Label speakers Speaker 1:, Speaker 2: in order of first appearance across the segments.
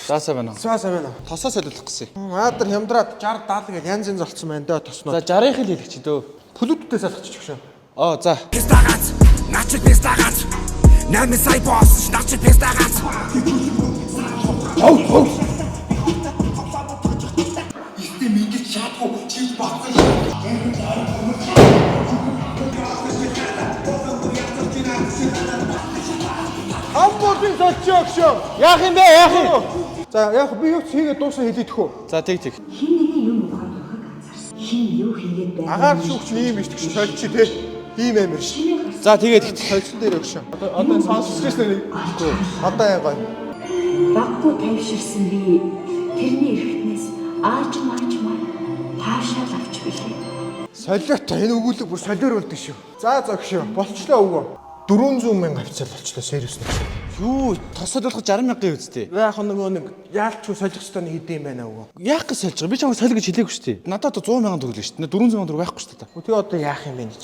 Speaker 1: Заасаа байна уу?
Speaker 2: Заасаа байна уу?
Speaker 1: Тосоо солиулах гэсэн.
Speaker 2: Аадар хямдраад 60 70 гэж янз янз болцсон байна дөө тосноо.
Speaker 1: За 60-ыг л хэлэх чи дөө.
Speaker 2: Плютүүдээ салгачих шүү.
Speaker 1: За.
Speaker 3: Пистагац, начи пистагац. Нами сай босс, начи пистагац.
Speaker 2: Хов.
Speaker 3: Истэ мэдчих чадгүй чиж багсан.
Speaker 2: Амбуудын цочог шүү.
Speaker 1: Яах юм бэ? Яах юм?
Speaker 2: За яг би юу ч хийгээд дуусаа хэлээд хөө.
Speaker 1: За тэг.
Speaker 4: Хин нэгэн юм ухаан анхаарсан. Хин юу хийгээд байна?
Speaker 2: Агаар шүүгч ийм биш гэж сольч тий. Ийм амир ш.
Speaker 1: За тэгээд
Speaker 2: Сольчсон дээр өгш. Одоо сонсож ирсэн нэг. Одоо яа гоё.
Speaker 4: Баггүй тавьширсан би тэрний эрхтнээс ааж маа таашаал авч билээ.
Speaker 2: Солиот энэ өгүүлэг бүр солиор болдог шүү. За зогшоо. Болчлоо өгөө. 400 мянга авцал болчлоо сервис нэг.
Speaker 1: юу тосолох 60,000-ийн үстэй.
Speaker 2: Яг нөгөө нэг яалч юу солих ёстой нэг хэдэм байна өгөө.
Speaker 1: Яах гэж сольж байгаа? Би чамд солих гэж хэлээгүй шүү дээ. Надад одоо 100,000 төгрөг шүү дээ. 400,000 төгрөг байхгүй шүү дээ.
Speaker 2: Тэгээ одоо яах юм бэ гэж.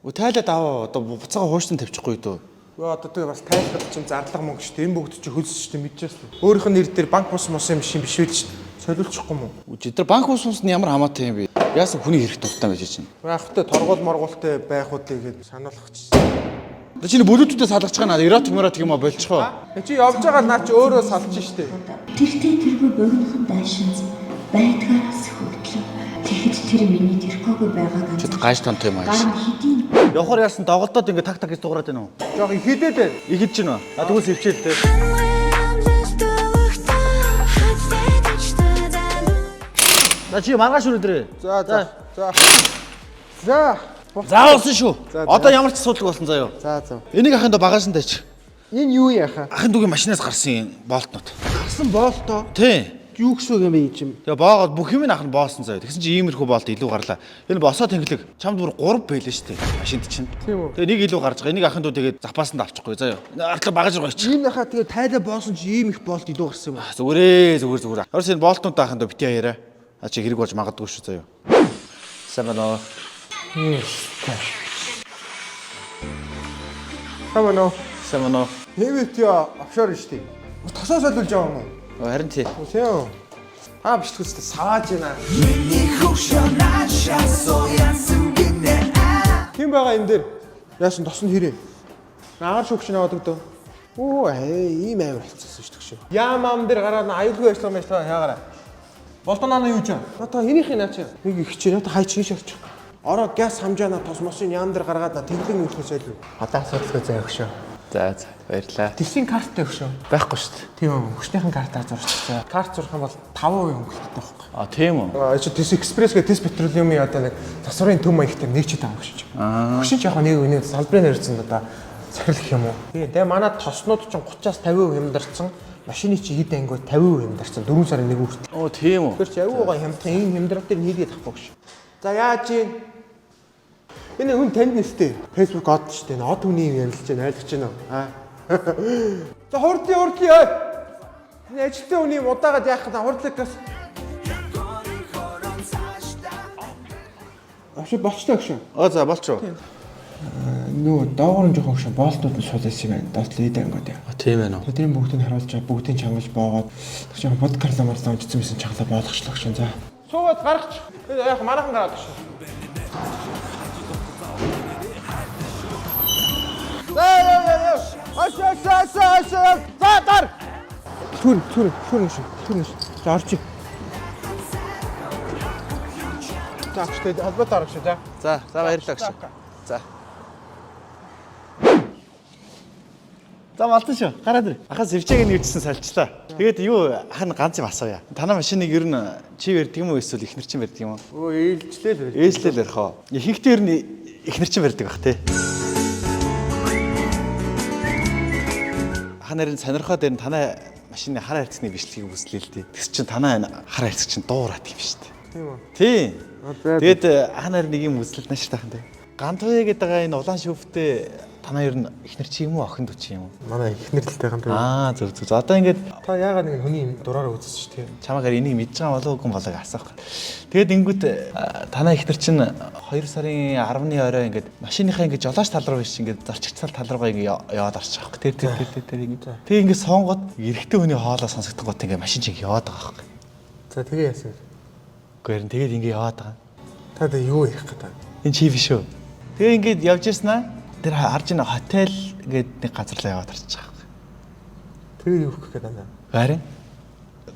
Speaker 1: Тайлаад аваа одоо буцаага хууштай тавьчихгүй дөө.
Speaker 2: Одоо тэгээ бас тайлбар чинь зарлага мөнгө шүү дээ. Энэ бүгд чинь хөлс шүү дээ мэдчихэж шүү. Өөрийнх нь нэр дээр банк бус мос юм шиг биш үү шүү дээ. Солиулчихгүй юм уу?
Speaker 1: Өчигдөр банк усмс нь ямар хамаатай юм бэ? Яасан хүний хэрэг дуртай байж чинь.
Speaker 2: Яахтай торгуул моргуултай байх уу тэгээд сануулах чинь.
Speaker 1: Одоо чиний бүлүүтүүдэд салгаж байгаа наа эрот мөрот юм а болчихоо.
Speaker 2: Чи явж байгаа наа чи өөрөө салж штэ.
Speaker 4: Тэргүй богинохон даашинз байдгаараас хөдлөө. Тэгэхэд тэр миний тэрхүүгүй байгааг
Speaker 1: Чөт гаж тонтой юм аа.
Speaker 4: гар хэдийн
Speaker 1: Явахаар яасан доголдоод ингээ так гэж дуурайд байна уу?
Speaker 2: Жог ихэдээд байна.
Speaker 1: Ихэд чинь үү? Тэгвэл хөвчээлтэй. За чи маргааш өрөөдрөө.
Speaker 2: За.
Speaker 1: Заасан шүү. Одоо ямар ч асуудал болсон заяо.
Speaker 2: За.
Speaker 1: Энийг ахын до багажсан дайч.
Speaker 2: Энэ юу яхаа?
Speaker 1: Ахын дүүгийн машинаас гарсан болтнууд.
Speaker 2: Гарсан боолтоо.
Speaker 1: Тий.
Speaker 2: Юу гэсэн юм бэ юм?
Speaker 1: Тэгээ боогод бүх юм ахын боосон заяо. Тэгсэн чи иймэрхүү болт илүү гарлаа. Энэ босоо тэнглэг чамд бүр 3 байлаа шүү дээ. Машинд чинь.
Speaker 2: Тийм үү?
Speaker 1: Тэгээ нэг илүү гарч байгаа. Энийг ахын дүү тэгээд запаасанд авчихгүй заяо. Артлаа багаж руу ич.
Speaker 2: Ийм яхаа тэгээ тайлаа боосон чи ийм их боолт илүү гарсан юм аа.
Speaker 1: Зүгээр. Орос энэ болтнууд ахын дүү бити яриа. А чи хэрэг болж магадгүй шүү заяо. Сайн байна уу?
Speaker 2: Хамаа
Speaker 1: Сайн байна уу?
Speaker 2: Хэвэт яа офшор штий. Тосоо солиулж байгаа юм уу?
Speaker 1: Харин тий.
Speaker 2: Тийм. Бичлэгчтэй сааж байна. Ким байгаа энэ дээр? Яасан тосонд хэрэг. Агаар шүүгч наваад өгдөө. Ийм амар хэлцсэн шүү дээ. Яамам дээр гараад аюулгүй ажиллагаа яагараа. Болтоноо юу ч. Одоо энийхээ наа чи нэг их чи одоо хайч хийж авчих. Ороо газ хамжаана тос мосын яам дээр гаргаад тэнглэн өрхөөс ойлгүй. Одоо асуудалгүй заяа өгшөө.
Speaker 1: За баярлаа.
Speaker 2: Тэсийн карттай өгшөө.
Speaker 1: Байхгүй шүү дээ.
Speaker 2: Тийм үү. Хөшнийхэн картаар зурчихсан. Карт зурх юм бол 5% өнгөлттэй байхгүй.
Speaker 1: Тийм үү?
Speaker 2: Чи Тэс экспресс гэх Тэс петролеумын одоо нэг засварын төв маягтай нэгчээд байгаа гэж. Хөшин ч яг нэг үнэ салбарын хэрэгцээнд одоо захирлах юм уу? Тийм. Тэгээ манай тоснууд ч 30-аас 50% хямдарсан. Машины чи хэд ангиуд 50% хямдарсан. 4 сарын 1 хүртэл.
Speaker 1: Тийм үү?
Speaker 2: Тэр чи аюугаа хямдхан ийм хямдрал дээр нийлээд авахгүй гэж. За яаж юм? Энэ хүн танд нэстэй. Facebook од ч тийм од хүний юм ярилж байна, ойлгож байна уу? За хурдлын ой. Энэ ажилтны хүний удаагаад яах вэ? Хурдлыг гас. Авши болчлоо гэж.
Speaker 1: За болчихоо.
Speaker 2: Нөө доогоор нь жоохон хөшөө боолтууд нь суулсан юм байна. Доотлоо идэ ангууд яа.
Speaker 1: Тийм ээ нөө.
Speaker 2: Тэдний бүгдийг харуулж байгаа, бүгдийг чамлж боогоод тэг жоохон подкарламаар замжсан байсан чаглаа боолгочлоо гэж за. Суугаад гаргач. Яг манахан гараад гэж. За дар. Түр. За орчих. За achтай албатай орчих за.
Speaker 1: За баярлалаа гэж. За. За малтан шүү. Гараад ир. Ахаа сэвчээг нь ивчсэн салчлаа. Тэгээд юу хань ганц юм асууя. Танаа машиныг ер нь чи барьдаг юм уу эсвэл ихнэр чинь барьдаг юм уу?
Speaker 2: Ээлжлээ л барь.
Speaker 1: Ээлжлэл ярих уу. Ихэнхдээ ер нь ихнэр чинь барьдаг бах те. Ханарын сонирхоод энэ танаа машины хар хайрцагны бичлэгийг бүслээ л дээ. Тэс чинь танаа энэ хар хайрцаг чинь дуурайд юм шүү дээ.
Speaker 2: Тийм үү?
Speaker 1: Тийм. Тэгээд ханаар нэг юм үзлэл нааш таахан дээ. Гантвэ гэдэг энэ улаан шүүфтэй Танаа ер нь эхнэр чи юм уу охин дүү чи юм уу?
Speaker 2: Манай эхнэр л тайхан тэр.
Speaker 1: Зүг. Одоо ингээд
Speaker 2: Та яагаад нэг хүний юм дураараа үзэж тий.
Speaker 1: чамаагаар энийг мэдж байгаа болов уу болоог асуух. Тэгээд ингүүт танаа ихнэр чинь 2 сарын 10-ны орой ингээд машиныхаа ингээд жолооч тал руу биш ингээд зорчигч тал руугаа ингээд яваад орчих واخ. Тэр ингээд. Тэгээд ингээд сонгоод эрэгтэй хүний хоолоо сонсогдсон гот ингээд машин чинь яваад байгаа واخ.
Speaker 2: За тэгээ яасан.
Speaker 1: Гэхдээ тэгээд ингээд яваад байгаа.
Speaker 2: Та тэгээ юу ярих гэдэг.
Speaker 1: Энэ чи биш үү? Тэгээ ингээд явж ирсэн аа. Тэр харж ин хотел гээд нэг газар руу яваад орчих واخ.
Speaker 2: Тэгээ юу гэх гэдэг аа.
Speaker 1: Харин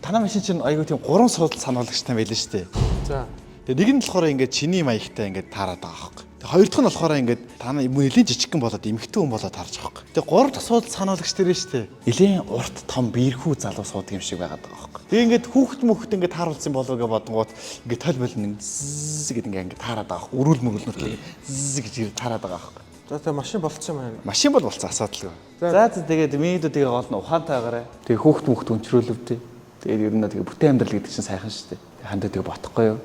Speaker 1: танаа машин чинь айгуу тийм 3 суудал сануулагчтай байлаа шүү дээ.
Speaker 2: За.
Speaker 1: Тэгээ нэг нь болохоор ингээд чиний маягтай ингээд таарад байгаа байхгүй. Тэгээ хоёр дахь нь болохоор ингээд танаа нэлийн жижигхэн болоод эмхтэн хүн болоод таарч байгаа байхгүй. Тэгээ гурав дахь суудал сануулагч дээр шүү дээ. Нэлийн урт том биерхүү залуу суудаг юм шиг байгаад байгаа байхгүй. Тэгээ ингээд хүүхэд мөхөд ингээд тааруулсан болов гэж бодонгууд ингээд тол бол нэг ззз гэдэг ингээд таарад байгаа байхгүй. Өрүүл мөргөлнөд ззз гэж таарад байгаа байхгүй.
Speaker 2: За тэгээ машин болцсон юм байна.
Speaker 1: Машин бол болцсон асуудалгүй. За тэгээд минийдүүдийг гол нь ухаантайгаараа тэгээ хүүхэд мөхөд өнчрөөлөвдөө. Тэгээд ер нь тэгээ бүтээн амьдрал гэдэг чинь сайхан шүү дээ. Хандаа тэгээ ботхгүй юу?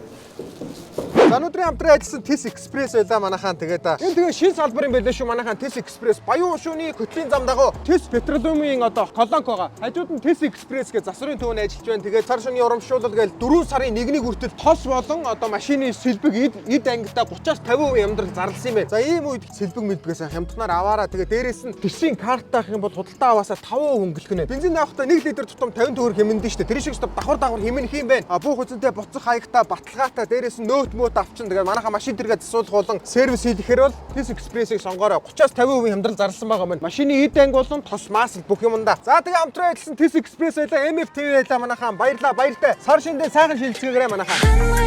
Speaker 2: За өнөөдрийн хамтран ажилласан TES Express байлаа манайхаа. Тэгээд энэ тэгээ шин салбарын байлаа шүү манайхаа TES Express. Баян уушууны хөтлийн зам дагуу TES Petroleum-ийн одоо колонк байгаа. Хажууд нь TES Express гэж засварын төвөнд ажиллаж байна. Тэгээд цар шууны урамшуулал гээл 4 сарын 1-ний хүртэл тос болон одоо машины сэлбэг эд ангидаа 30-аас 50% ямдрал зарласан юм байна. За ийм үед сэлбэг мэлбгээс хямднаар аваараа тэгээд дээрээс нь TES-ийн картаа авах юм бол худалдаа аваасаа 5% хөнгөлөх нэ. Бензин авахдаа 1 литр тутам 50 төгрөг хэмнэдэж штэ. Тэр шиг давхар хэмнэх юм байна. Буух үзэнтэй буцах хаягтай баталгаатай дээрээс нь нөт мөт авчин тэгээд манайха машин тэргээ засуулах болон сервис хийхээр бол TES Express-ийг сонгоорой. 30-аас 50% хямдрал зарласан байгаа маань. Машины эд анги болон тос масл бүх юмдаа. За тэгээ хамтран ажилласан TES Express байлаа, MF TV байлаа манайхаа. Баярлаа. Сар шиндээ сайхан шилжгээгээрэй манайхаа.